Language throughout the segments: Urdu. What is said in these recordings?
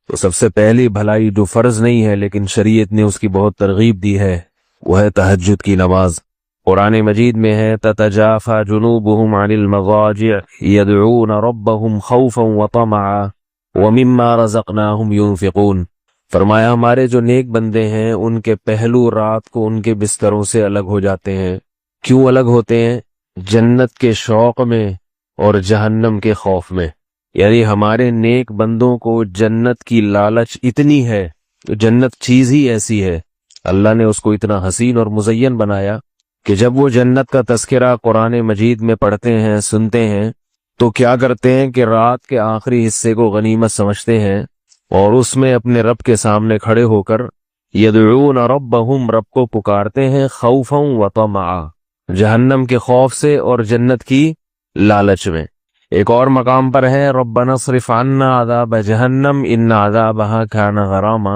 تو سب سے پہلی بھلائی جو فرض نہیں ہے لیکن شریعت نے اس کی بہت ترغیب دی ہے وہ ہے تہجد کی نماز۔ قرآن مجید میں ہے تتجافى جنوبهم عن المضاجع يدعون ربهم خوفا وطمعا ومما رزقناهم ينفقون۔ فرمایا ہمارے جو نیک بندے ہیں ان کے پہلو رات کو ان کے بستروں سے الگ ہو جاتے ہیں۔ کیوں الگ ہوتے ہیں؟ جنت کے شوق میں اور جہنم کے خوف میں۔ یعنی ہمارے نیک بندوں کو جنت کی لالچ اتنی ہے، جنت چیز ہی ایسی ہے، اللہ نے اس کو اتنا حسین اور مزین بنایا کہ جب وہ جنت کا تذکرہ قرآن مجید میں پڑھتے ہیں، سنتے ہیں، تو کیا کرتے ہیں کہ رات کے آخری حصے کو غنیمت سمجھتے ہیں اور اس میں اپنے رب کے سامنے کھڑے ہو کر یدعون ربہم، رب کو پکارتے ہیں، خوفا وطمعا، جہنم کے خوف سے اور جنت کی لالچ میں۔ ایک اور مقام پر ہے ربنا اصرف عنا عذاب جہنم ان عذابها کان غراما،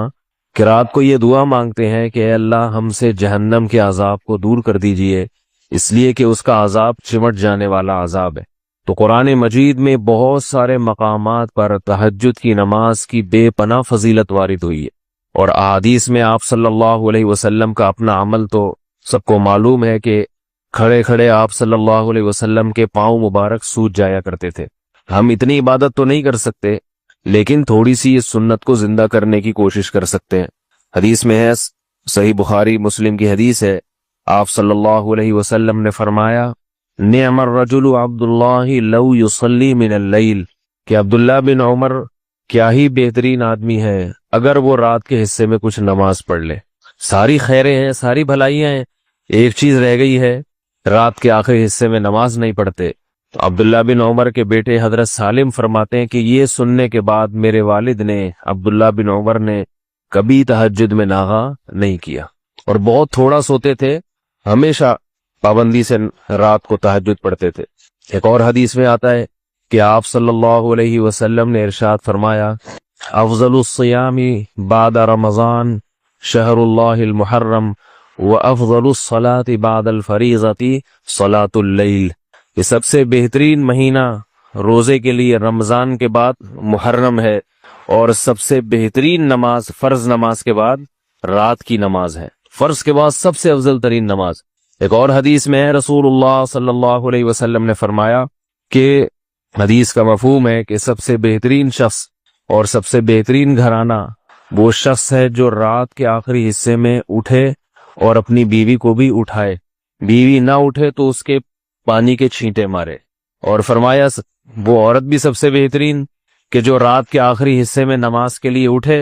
کہ رات کو یہ دعا مانگتے ہیں کہ اے اللہ ہم سے جہنم کے عذاب کو دور کر دیجئے، اس لیے کہ اس کا عذاب چمٹ جانے والا عذاب ہے۔ تو قرآن مجید میں بہت سارے مقامات پر تہجد کی نماز کی بے پناہ فضیلت وارد ہوئی ہے، اور احادیث میں آپ صلی اللہ علیہ وسلم کا اپنا عمل تو سب کو معلوم ہے کہ کھڑے کھڑے آپ صلی اللہ علیہ وسلم کے پاؤں مبارک سوج جایا کرتے تھے۔ ہم اتنی عبادت تو نہیں کر سکتے لیکن تھوڑی سی اس سنت کو زندہ کرنے کی کوشش کر سکتے ہیں۔ حدیث میں ہے، صحیح بخاری مسلم کی حدیث ہے، آپ صلی اللہ علیہ وسلم نے فرمایا نعم الرجل عبداللہ لو یصلی من اللیل، کہ عبداللہ بن عمر کیا ہی بہترین آدمی ہے اگر وہ رات کے حصے میں کچھ نماز پڑھ لے۔ ساری خیریں ہیں، ساری بھلائیاں ہیں، ایک چیز رہ گئی ہے، رات کے آخری حصے میں نماز نہیں پڑھتے۔ تو عبداللہ بن عمر کے بیٹے حضرت سالم فرماتے ہیں کہ یہ سننے کے بعد میرے والد نے، عبداللہ بن عمر نے، کبھی تہجد میں ناغا نہیں کیا اور بہت تھوڑا سوتے تھے، ہمیشہ پابندی سے رات کو تہجد پڑھتے تھے۔ ایک اور حدیث میں آتا ہے کہ آپ صلی اللہ علیہ وسلم نے ارشاد فرمایا افضل الصیام بعد رمضان شہر اللہ المحرم وافضل الصلاة بعد الفریضة صلاة اللیل، یہ سب سے بہترین مہینہ روزے کے لیے رمضان کے بعد محرم ہے، اور سب سے بہترین نماز فرض نماز کے بعد رات کی نماز ہے، فرض کے بعد سب سے افضل ترین نماز۔ ایک اور حدیث میں ہے رسول اللہ صلی اللہ علیہ وسلم نے فرمایا کہ حدیث کا مفہوم ہے کہ سب سے بہترین شخص اور سب سے بہترین گھرانہ وہ شخص ہے جو رات کے آخری حصے میں اٹھے اور اپنی بیوی کو بھی اٹھائے، بیوی نہ اٹھے تو اس کے پانی کے چھینٹے مارے، اور فرمایا وہ عورت بھی سب سے بہترین کہ جو رات کے آخری حصے میں نماز کے لیے اٹھے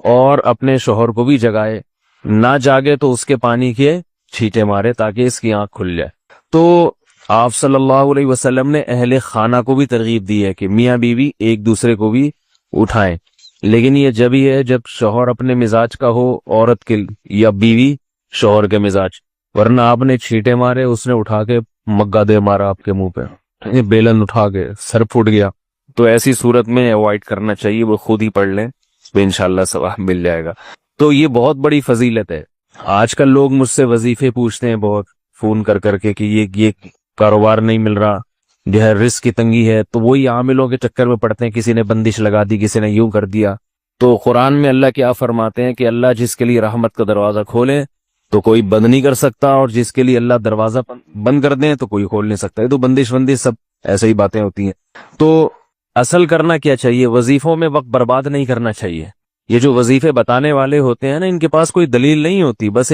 اور اپنے شوہر کو بھی جگائے، نہ جاگے تو اس کے پانی کے چھینٹے مارے تاکہ اس کی آنکھ کھل جائے۔ تو آپ صلی اللہ علیہ وسلم نے اہل خانہ کو بھی ترغیب دی ہے کہ میاں بیوی ایک دوسرے کو بھی اٹھائیں، لیکن یہ جب ہی ہے جب شوہر اپنے مزاج کا ہو عورت کے، یا بیوی شوہر کے مزاج، ورنہ آپ نے چھینٹے مارے، اس نے اٹھا کے مگا دے مارا آپ کے منہ پہ، بیلن اٹھا کے سر پھوٹ گیا، تو ایسی صورت میں اوائڈ کرنا چاہیے، وہ خود ہی پڑھ لیں تو انشاءاللہ ثواب مل جائے گا۔ تو یہ بہت بڑی فضیلت ہے۔ آج کل لوگ مجھ سے وظیفے پوچھتے ہیں بہت فون کر کر کے کہ یہ کاروبار نہیں مل رہا، جو ہے رزق کی تنگی ہے، تو وہی عاملوں کے چکر میں پڑتے ہیں، کسی نے بندش لگا دی، کسی نے یوں کر دیا۔ تو قرآن میں اللہ کیا فرماتے ہیں کہ اللہ جس کے لیے رحمت کا دروازہ کھولے تو کوئی بند نہیں کر سکتا، اور جس کے لیے اللہ دروازہ بند کر دیں تو کوئی کھول نہیں سکتا۔ یہ تو بندش سب ایسے ہی باتیں ہوتی ہیں۔ تو اصل کرنا کیا چاہیے؟ وظیفوں میں وقت برباد نہیں کرنا چاہیے۔ یہ جو وظیفے بتانے والے ہوتے ہیں نا، ان کے پاس کوئی دلیل نہیں ہوتی، بس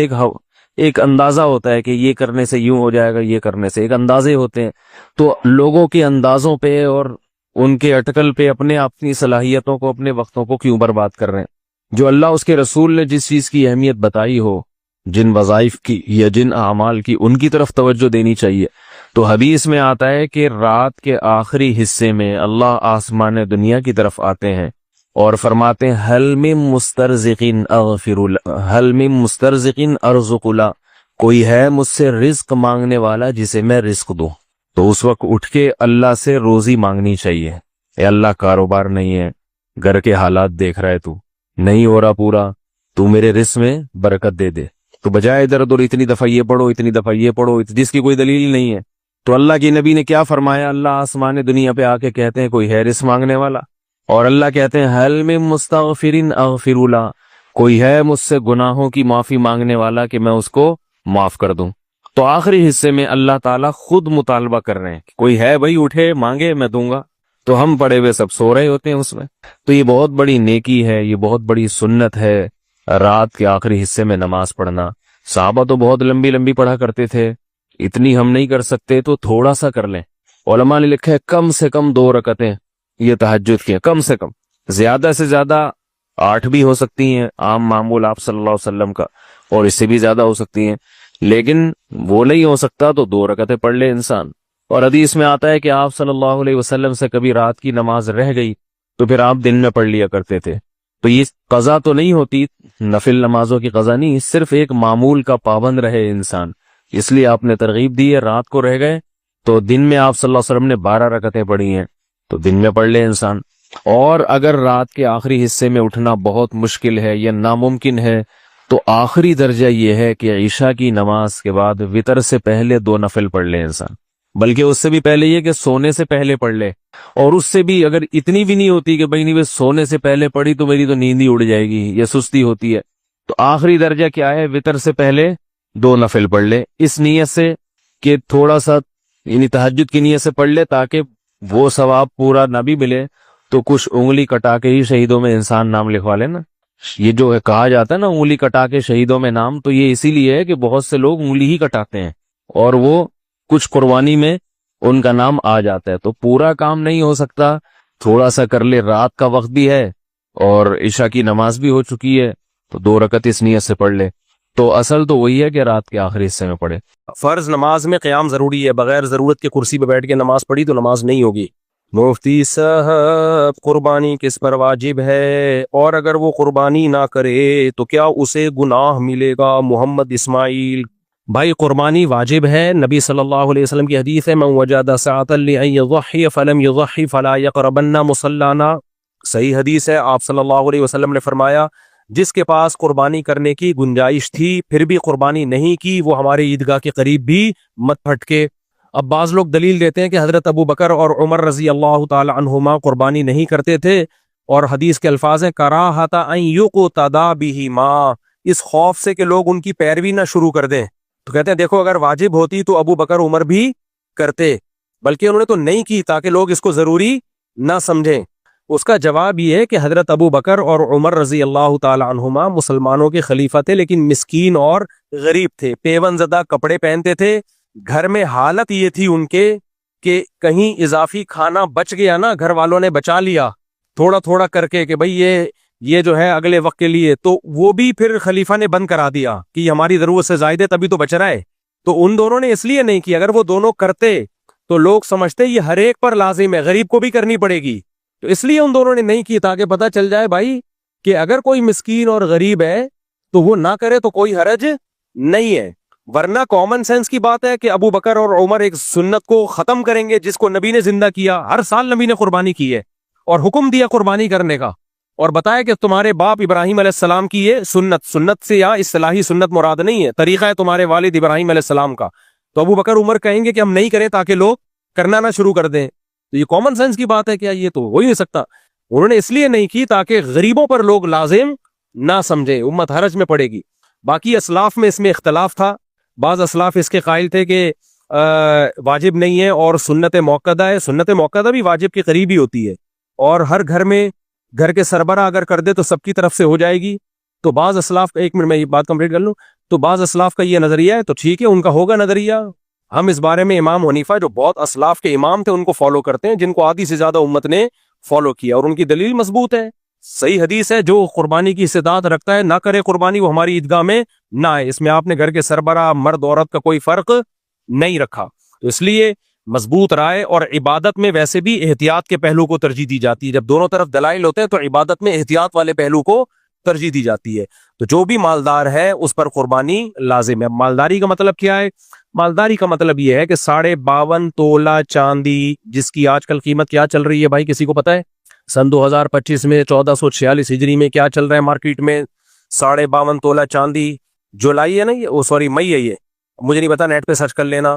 ایک اندازہ ہوتا ہے کہ یہ کرنے سے یوں ہو جائے گا، یہ کرنے سے، ایک اندازے ہوتے ہیں۔ تو لوگوں کے اندازوں پہ اور ان کے اٹکل پہ اپنی صلاحیتوں کو، اپنے وقتوں کو کیوں برباد کر رہے ہیں؟ جو اللہ اس کے رسول نے جس چیز کی اہمیت بتائی ہو، جن وظائف کی یا جن اعمال کی، ان کی طرف توجہ دینی چاہیے۔ تو حدیث میں آتا ہے کہ رات کے آخری حصے میں اللہ آسمان دنیا کی طرف آتے ہیں اور فرماتے ہیں حل من مسترزقین ارزق لا، کوئی ہے مجھ سے رزق مانگنے والا جسے میں رزق دوں؟ تو اس وقت اٹھ کے اللہ سے روزی مانگنی چاہیے۔ اے اللہ کاروبار نہیں ہے، گھر کے حالات دیکھ رہا ہے، تو نہیں ہو رہا پورا، تو میرے رزق میں برکت دے دے۔ تو بجائے ادھر ادھر اتنی دفعہ یہ پڑھو، اتنی دفعہ یہ پڑھو، جس کی کوئی دلیل نہیں ہے۔ تو اللہ کی نبی نے کیا فرمایا؟ اللہ آسمان دنیا پہ آ کے کہتے ہیں کوئی ہے رزق مانگنے والا، اور اللہ کہتے ہیں حل من مستغفر اغفر له، کوئی ہے مجھ سے گناہوں کی معافی مانگنے والا کہ میں اس کو معاف کر دوں؟ تو آخری حصے میں اللہ تعالیٰ خود مطالبہ کر رہے ہیں کہ کوئی ہے بھائی اٹھے مانگے میں دوں گا، تو ہم پڑے ہوئے سب سو رہے ہوتے ہیں اس میں۔ تو یہ بہت بڑی نیکی ہے، یہ بہت بڑی سنت ہے رات کے آخری حصے میں نماز پڑھنا۔ صحابہ تو بہت لمبی لمبی پڑھا کرتے تھے، اتنی ہم نہیں کر سکتے تو تھوڑا سا کر لیں۔ علماء نے لکھا ہے کم سے کم 2 رکعتیں یہ تہجد کی ہیں، کم سے کم، زیادہ سے زیادہ 8 بھی ہو سکتی ہیں عام معمول آپ صلی اللہ علیہ وسلم کا، اور اس سے بھی زیادہ ہو سکتی ہیں، لیکن وہ نہیں ہو سکتا تو 2 رکعتیں پڑھ لے انسان۔ اور حدیث میں آتا ہے کہ آپ صلی اللہ علیہ وسلم سے کبھی رات کی نماز رہ گئی تو پھر آپ دن میں پڑھ لیا کرتے تھے۔ تو یہ قضا تو نہیں ہوتی، نفل نمازوں کی قضا نہیں، صرف ایک معمول کا پابند رہے انسان، اس لیے آپ نے ترغیب دی ہے۔ رات کو رہ گئے تو دن میں آپ صلی اللہ علیہ وسلم نے 12 رکعتیں پڑھی ہیں تو دن میں پڑھ لے انسان۔ اور اگر رات کے آخری حصے میں اٹھنا بہت مشکل ہے یا ناممکن ہے تو آخری درجہ یہ ہے کہ عشاء کی نماز کے بعد وتر سے پہلے 2 نفل پڑھ لے انسان، بلکہ اس سے بھی پہلے یہ کہ سونے سے پہلے پڑھ لے، اور اس سے بھی اگر اتنی بھی نہیں ہوتی کہ بھائی نہیں بس سونے سے پہلے پڑھی تو میری تو نیند ہی اڑ جائے گی یا سستی ہوتی ہے، تو آخری درجہ کیا ہے؟ وتر سے پہلے 2 نفل پڑھ لے، اس نیت سے کہ تھوڑا سا یعنی تہجد کی نیت سے پڑھ لے تاکہ وہ ثواب پورا نہ بھی ملے تو کچھ انگلی کٹا کے ہی شہیدوں میں انسان نام لکھوا لے نا۔ یہ جو ہے کہا جاتا ہے نا انگلی کٹا کے شہیدوں میں نام، تو یہ اسی لیے ہے کہ بہت سے لوگ انگلی ہی کٹاتے ہیں اور وہ کچھ قربانی میں ان کا نام آ جاتا ہے، تو پورا کام نہیں ہو سکتا، تھوڑا سا کر لے، رات کا وقت بھی ہے اور عشاء کی نماز بھی ہو چکی ہے تو 2 رکعت اس نیت سے پڑھ لے۔ تو اصل تو وہی ہے کہ رات کے آخری حصے میں پڑھے۔ فرض نماز میں قیام ضروری ہے، بغیر ضرورت کے کرسی پہ بیٹھ کے نماز پڑھی تو نماز نہیں ہوگی۔ مفتی صاحب قربانی کس پر واجب ہے اور اگر وہ قربانی نہ کرے تو کیا اسے گناہ ملے گا؟ محمد اسماعیل۔ بھائی قربانی واجب ہے، نبی صلی اللہ علیہ وسلم کی حدیث ہے من وجد ساعة لأن يضحي فلم يضحي فلا يقربن مصلانا، صحیح حدیث ہے۔ آپ صلی اللہ علیہ وسلم نے فرمایا جس کے پاس قربانی کرنے کی گنجائش تھی پھر بھی قربانی نہیں کی وہ ہمارے عیدگاہ کے قریب بھی مت پھٹکے۔ اب بعض لوگ دلیل دیتے ہیں کہ حضرت ابو بکر اور عمر رضی اللہ تعالی عنہما قربانی نہیں کرتے تھے، اور حدیث کے الفاظ ہیں کراہۃ ان یقتدی بہما، اس خوف سے کہ لوگ ان کی پیروی نہ شروع کر دیں۔ تو کہتے ہیں دیکھو اگر واجب ہوتی تو ابو بکر عمر بھی کرتے، بلکہ انہوں نے تو نہیں کی تاکہ لوگ اس کو ضروری نہ سمجھیں۔ اس کا جواب یہ ہے کہ حضرت ابو بکر اور عمر رضی اللہ تعالی عنہما مسلمانوں کے خلیفہ تھے، لیکن مسکین اور غریب تھے، پیون زدہ کپڑے پہنتے تھے، گھر میں حالت یہ تھی ان کے کہ کہیں اضافی کھانا بچ گیا نا، گھر والوں نے بچا لیا تھوڑا تھوڑا کر کے کہ بھئی یہ جو ہے اگلے وقت کے لیے، تو وہ بھی پھر خلیفہ نے بند کرا دیا کہ یہ ہماری ضرورت سے زائد ہے تبھی تو بچ رہا ہے۔ تو ان دونوں نے اس لیے نہیں کی، اگر وہ دونوں کرتے تو لوگ سمجھتے یہ ہر ایک پر لازم ہے، غریب کو بھی کرنی پڑے گی، تو اس لیے ان دونوں نے نہیں کی تاکہ پتہ چل جائے بھائی کہ اگر کوئی مسکین اور غریب ہے تو وہ نہ کرے تو کوئی حرج نہیں ہے۔ ورنہ کامن سینس کی بات ہے کہ ابو بکر اور عمر ایک سنت کو ختم کریں گے جس کو نبی نے زندہ کیا، ہر سال نبی نے قربانی کی ہے اور حکم دیا قربانی کرنے کا، اور بتایا کہ تمہارے باپ ابراہیم علیہ السلام کی یہ سنت سے یا اصطلاحی سنت مراد نہیں ہے، طریقہ ہے تمہارے والد ابراہیم علیہ السلام کا۔ تو ابو بکر عمر کہیں گے کہ ہم نہیں کریں تاکہ لوگ کرنا نہ شروع کر دیں، تو یہ کامن سینس کی بات ہے، کیا یہ تو ہو ہی نہیں سکتا۔ انہوں نے اس لیے نہیں کی تاکہ غریبوں پر لوگ لازم نہ سمجھے، امت حرج میں پڑے گی۔ باقی اسلاف میں اس میں اختلاف تھا، بعض اسلاف اس کے قائل تھے کہ واجب نہیں ہے اور سنت موقدہ ہے، سنت موقدہ بھی واجب کے قریب ہی ہوتی ہے، اور ہر گھر میں گھر کے سربراہ اگر کر دے تو سب کی طرف سے ہو جائے گی۔ تو بعض اسلاف کا، ایک منٹ میں یہ بات کمپلیٹ کر لوں، تو بعض اسلاف کا یہ نظریہ ہے تو ٹھیک ہے، ان کا ہوگا نظریہ۔ ہم اس بارے میں امام حنیفہ جو بہت اسلاف کے امام تھے ان کو فالو کرتے ہیں، جن کو آدھی سے زیادہ امت نے فالو کیا، اور ان کی دلیل مضبوط ہے، صحیح حدیث ہے، جو قربانی کی استطاعت رکھتا ہے نہ کرے قربانی، وہ ہماری عیدگاہ میں نہ آئے۔ اس میں آپ نے گھر کے سربراہ مرد عورت کا کوئی فرق نہیں رکھا، تو اس لیے مضبوط رائے۔ اور عبادت میں ویسے بھی احتیاط کے پہلو کو ترجیح دی جاتی ہے، جب دونوں طرف دلائل ہوتے ہیں تو عبادت میں احتیاط والے پہلو کو ترجیح دی جاتی ہے۔ تو جو بھی مالدار ہے اس پر قربانی لازم ہے۔ مالداری کا مطلب کیا ہے؟ مالداری کا مطلب یہ ہے کہ 52.5 تولہ چاندی، جس کی آج کل قیمت کیا چل رہی ہے بھائی کسی کو پتا ہے؟ سن 2025 میں 1446 ہجری میں کیا چل رہا ہے مارکیٹ میں؟ 52.5 تولہ چاندی، جولائی ہے نا یہ، سوری مئی ہے، یہ مجھے نہیں پتا، نیٹ پہ سرچ کر لینا۔